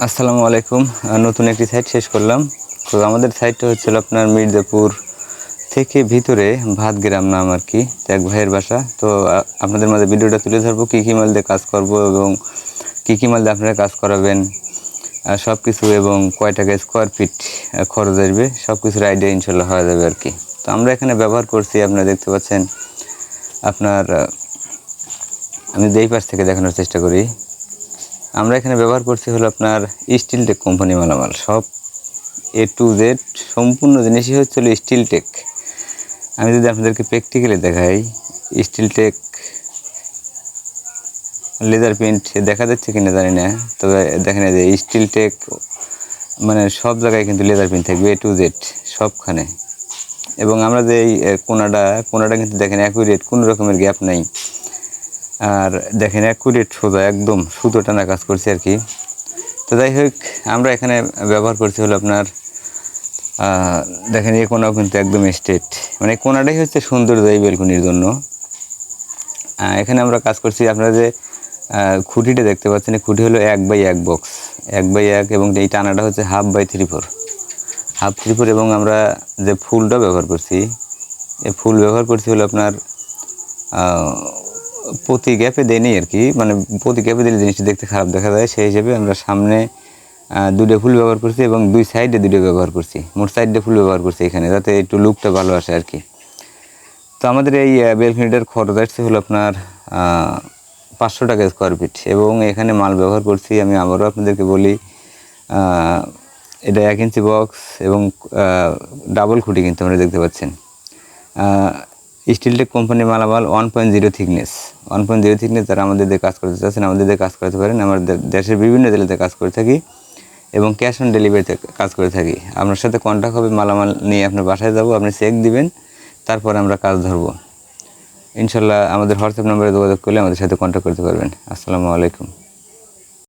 আসসালামু আলাইকুম। নতুন একটি সাইট শেষ করলাম। তো আমাদের সাইটটা হচ্ছিল আপনার মির্জাপুর থেকে ভিতরে ভাতগ্রাম নাম আর কি, এক ভাইয়ের বাসা। তো আপনাদের মাঝে ভিডিওটা তুলে ধরবো, কী মাল দিয়ে কাজ করব এবং কী মাল দিয়ে আপনারা কাজ করাবেন সব কিছু, এবং কয় টাকা স্কোয়ার ফিট খরচ আসবে সব কিছুর আইডিয়া ইনশাল্লাহ হয়ে যাবে আর কি। তো আমরা এখানে ব্যবহার করছি, আপনারা দেখতে পাচ্ছেন। আপনার আমি যেই পাশ থেকে দেখানোর চেষ্টা করি, আমরা এখানে ব্যবহার করছি হলো আপনার স্টিল টেক কোম্পানি মালামাল, সব A to Z সম্পূর্ণ জিনিসই হচ্ছিল স্টিল টেক। আমি যদি আপনাদেরকে প্র্যাকটিক্যালি দেখাই, স্টিল টেক লেজার প্রিন্ট দেখা যাচ্ছে কিনা জানি না, তবে দেখেন যে স্টিল টেক মানে সব জায়গায় কিন্তু লেজার প্রিন্ট থাকবে A to Z সবখানে। এবং আমরা যে এই কোনাটা কিন্তু দেখেন অ্যাকুরেট, কোনো রকমের গ্যাপ নাই। আর দেখেন অ্যাকুরেট সোজা একদম সুতো টানা কাজ করছি আর কি। তো যাই হোক, আমরা এখানে ব্যবহার করছি হলো আপনার দেখেন এই কোনাও কিন্তু একদম স্ট্রেট, মানে কোনাটাই হচ্ছে সৌন্দর্য এই বেলকুনির জন্য। এখানে আমরা কাজ করছি, আপনারা যে খুঁটিটা দেখতে পাচ্ছেন, এই খুঁটি হলো 1x1 বক্স, 1x1, এবং এই টানাটা হচ্ছে 1/3/4 এবং আমরা যে ফুলটা ব্যবহার করছি, এই ফুল ব্যবহার করছি হলো আপনার প্রতি গ্যাপে দেয়নি আর কি, মানে প্রতি গ্যাপে দিলে জিনিসটা দেখতে খারাপ দেখা যায়, সেই হিসেবে আমরা সামনে 2টা ফুল ব্যবহার করছি এবং 2 সাইডে 2টা ব্যবহার করছি, মোট 4টে ফুল ব্যবহার করছি এখানে, যাতে একটু লুকটা ভালো আসে আর কি। তো আমাদের এই বেলকনিটার খরচ আসছে হলো আপনার 500 টাকা স্কোয়ার ফিট, এবং এখানে মাল ব্যবহার করছি, আমি আবারও আপনাদেরকে বলি, এটা 1 ইঞ্চি বক্স এবং ডাবল খুঁটি কিন্তু আমরা দেখতে পাচ্ছেন। স্টিল টেক কোম্পানি মালামাল 1.0 থিকনেস, 1.0 থিকনেস। যারা আমাদের দিয়ে কাজ করতে চাচ্ছেন আমাদের দিয়ে কাজ করতে পারেন। আমাদের দেশের বিভিন্ন জেলাতে কাজ করে থাকি এবং ক্যাশ অন ডেলিভারিতে কাজ করে থাকি। আপনার সাথে কন্ট্যাক্ট হবে, মালামাল নিয়ে আপনার বাসায় যাব, আপনি চেক দিবেন, তারপরে আমরা কাজ ধরবো ইনশাল্লাহ। আমাদের হোয়াটসঅ্যাপ নম্বরে যোগাযোগ করলে আমাদের সাথে কন্ট্যাক্ট করতে পারবেন। আসসালামু আলাইকুম।